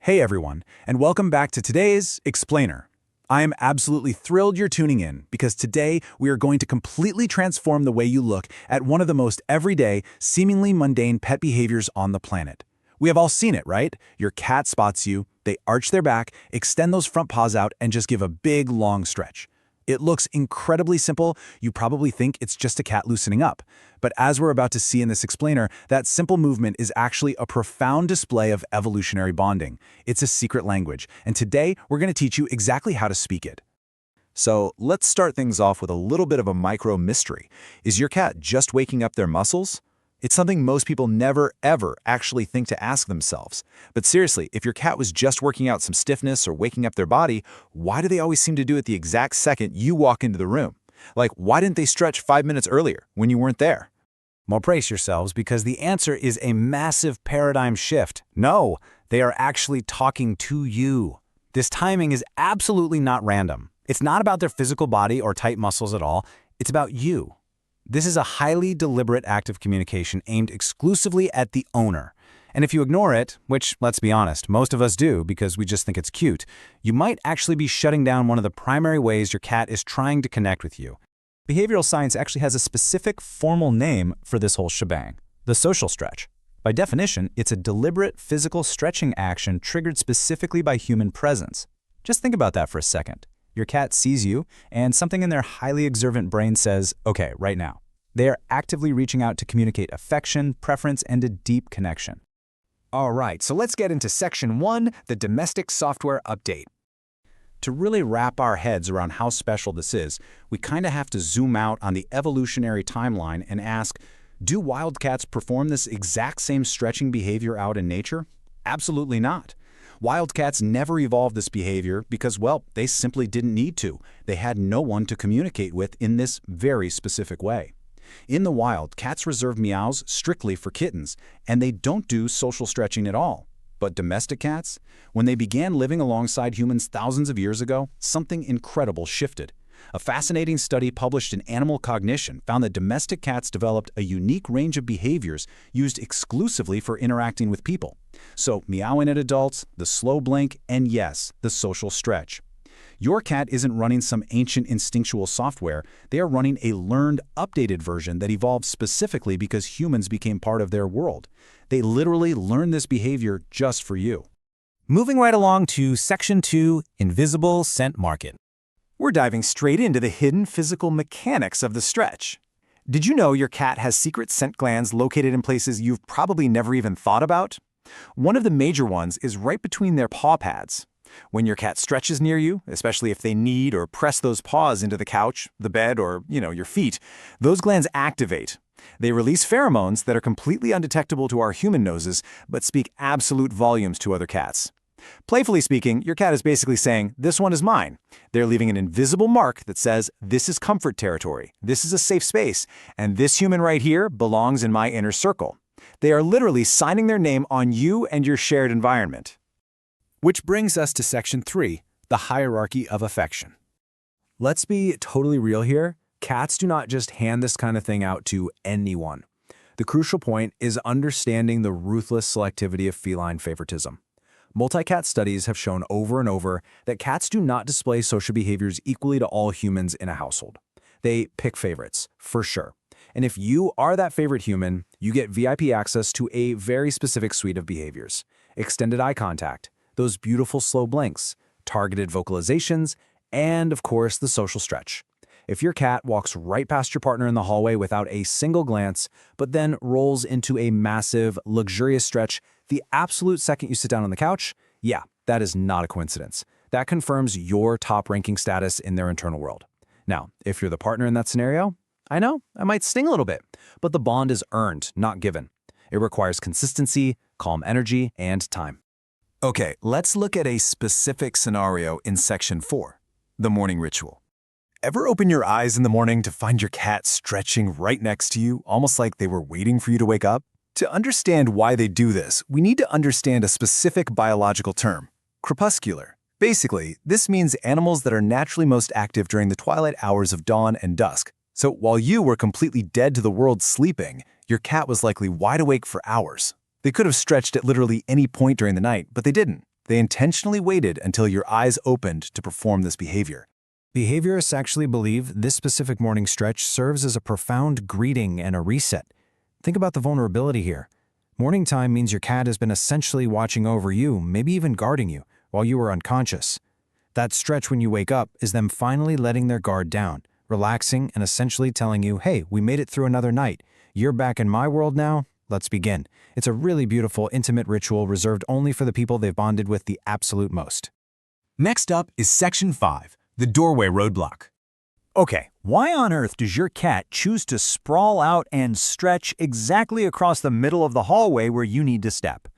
Hey everyone, and welcome back to today's Explainer. I am absolutely thrilled you're tuning in because today we are going to completely transform the way you look at one of the most everyday, seemingly mundane pet behaviors on the planet. We have all seen it, right? Your cat spots you, they arch their back, extend those front paws out, and just give a big, long stretch. It looks incredibly simple. You probably think it's just a cat loosening up. But as we're about to see in this explainer, that simple movement is actually a profound display of evolutionary bonding. It's a secret language, and today we're going to teach you exactly how to speak it. So let's start things off with a little bit of a micro mystery. Is your cat just waking up their muscles? It's something most people never, ever actually think to ask themselves. But seriously, if your cat was just working out some stiffness or waking up their body, why do they always seem to do it the exact second you walk into the room? Like, why didn't they stretch 5 minutes earlier when you weren't there? Well, brace yourselves because the answer is a massive paradigm shift. No, they are actually talking to you. This timing is absolutely not random. It's not about their physical body or tight muscles at all. It's about you. This is a highly deliberate act of communication aimed exclusively at the owner. And if you ignore it, which, let's be honest, most of us do because we just think it's cute, you might actually be shutting down one of the primary ways your cat is trying to connect with you. Behavioral science actually has a specific formal name for this whole shebang, the social stretch. By definition, it's a deliberate physical stretching action triggered specifically by human presence. Just think about that for a second. Your cat sees you, and something in their highly observant brain says, okay, right now. They are actively reaching out to communicate affection, preference, and a deep connection. All right, so let's get into Section 1, the Domestic Software Update. To really wrap our heads around how special this is, we kind of have to zoom out on the evolutionary timeline and ask, do wild cats perform this exact same stretching behavior out in nature? Absolutely not. Wild cats never evolved this behavior because, well, they simply didn't need to. They had no one to communicate with in this very specific way. In the wild, cats reserve meows strictly for kittens, and they don't do social stretching at all. But domestic cats? When they began living alongside humans thousands of years ago, something incredible shifted. A fascinating study published in Animal Cognition found that domestic cats developed a unique range of behaviors used exclusively for interacting with people. So, meowing at adults, the slow blink, and yes, the social stretch. Your cat isn't running some ancient instinctual software. They are running a learned, updated version that evolved specifically because humans became part of their world. They literally learned this behavior just for you. Moving right along to Section 2, Invisible Scent Market. We're diving straight into the hidden physical mechanics of the stretch. Did you know your cat has secret scent glands located in places you've probably never even thought about? One of the major ones is right between their paw pads. When your cat stretches near you, especially if they knead or press those paws into the couch, the bed, or, your feet, those glands activate. They release pheromones that are completely undetectable to our human noses, but speak absolute volumes to other cats. Playfully speaking, your cat is basically saying, this one is mine. They're leaving an invisible mark that says, this is comfort territory, this is a safe space, and this human right here belongs in my inner circle. They are literally signing their name on you and your shared environment. Which brings us to Section 3, the hierarchy of affection. Let's be totally real here. Cats do not just hand this kind of thing out to anyone. The crucial point is understanding the ruthless selectivity of feline favoritism. Multi-cat studies have shown over and over that cats do not display social behaviors equally to all humans in a household. They pick favorites, for sure. And if you are that favorite human, you get VIP access to a very specific suite of behaviors. Extended eye contact, those beautiful slow blinks, targeted vocalizations, and of course the social stretch. If your cat walks right past your partner in the hallway without a single glance, but then rolls into a massive, luxurious stretch the absolute second you sit down on the couch, yeah, that is not a coincidence. That confirms your top-ranking status in their internal world. Now, if you're the partner in that scenario, I know, I might sting a little bit, but the bond is earned, not given. It requires consistency, calm energy, and time. Okay, let's look at a specific scenario in Section 4, the morning ritual. Ever open your eyes in the morning to find your cat stretching right next to you, almost like they were waiting for you to wake up? To understand why they do this, we need to understand a specific biological term, crepuscular. Basically, this means animals that are naturally most active during the twilight hours of dawn and dusk. So while you were completely dead to the world sleeping, your cat was likely wide awake for hours. They could have stretched at literally any point during the night, but they didn't. They intentionally waited until your eyes opened to perform this behavior. Behaviorists actually believe this specific morning stretch serves as a profound greeting and a reset. Think about the vulnerability here. Morning time means your cat has been essentially watching over you, maybe even guarding you, while you were unconscious. That stretch when you wake up is them finally letting their guard down, relaxing and essentially telling you, hey, we made it through another night. You're back in my world now. Let's begin. It's a really beautiful, intimate ritual reserved only for the people they've bonded with the absolute most. Next up is Section 5, the doorway roadblock. Okay, why on earth does your cat choose to sprawl out and stretch exactly across the middle of the hallway where you need to step?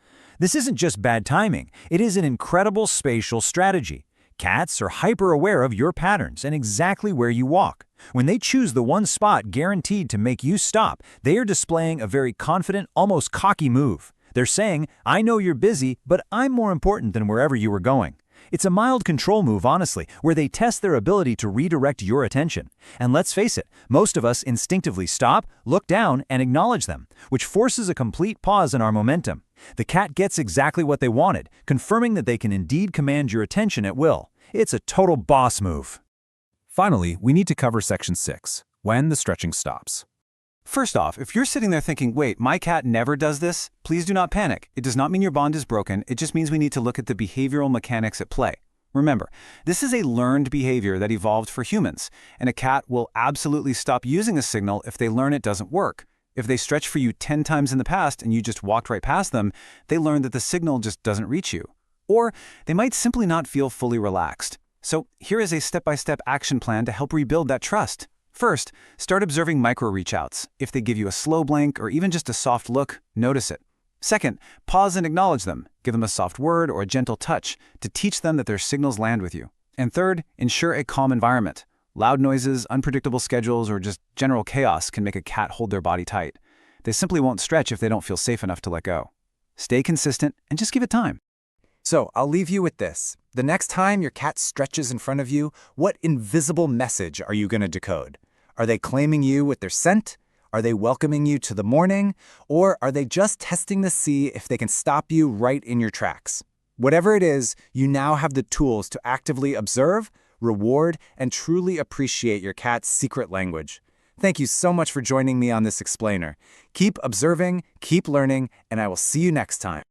This isn't just bad timing, it is an incredible spatial strategy. Cats are hyper-aware of your patterns and exactly where you walk. When they choose the one spot guaranteed to make you stop, they are displaying a very confident, almost cocky move. They're saying, I know you're busy, but I'm more important than wherever you were going. It's a mild control move, honestly, where they test their ability to redirect your attention. And let's face it, most of us instinctively stop, look down, and acknowledge them, which forces a complete pause in our momentum. The cat gets exactly what they wanted, confirming that they can indeed command your attention at will. It's a total boss move. Finally, we need to cover Section 6, when the stretching stops. First off, if you're sitting there thinking, wait, my cat never does this, please do not panic. It does not mean your bond is broken. It just means we need to look at the behavioral mechanics at play. Remember, this is a learned behavior that evolved for humans, and a cat will absolutely stop using a signal if they learn it doesn't work. If they stretch for you 10 times in the past and you just walked right past them, they learn that the signal just doesn't reach you. Or they might simply not feel fully relaxed. So here is a step-by-step action plan to help rebuild that trust. First, start observing micro-reach-outs. If they give you a slow blink or even just a soft look, notice it. Second, pause and acknowledge them. Give them a soft word or a gentle touch to teach them that their signals land with you. And third, ensure a calm environment. Loud noises, unpredictable schedules, or just general chaos can make a cat hold their body tight. They simply won't stretch if they don't feel safe enough to let go. Stay consistent and just give it time. So I'll leave you with this. The next time your cat stretches in front of you, what invisible message are you going to decode? Are they claiming you with their scent? Are they welcoming you to the morning? Or are they just testing to see if they can stop you right in your tracks? Whatever it is, you now have the tools to actively observe, reward, and truly appreciate your cat's secret language. Thank you so much for joining me on this explainer. Keep observing, keep learning, and I will see you next time.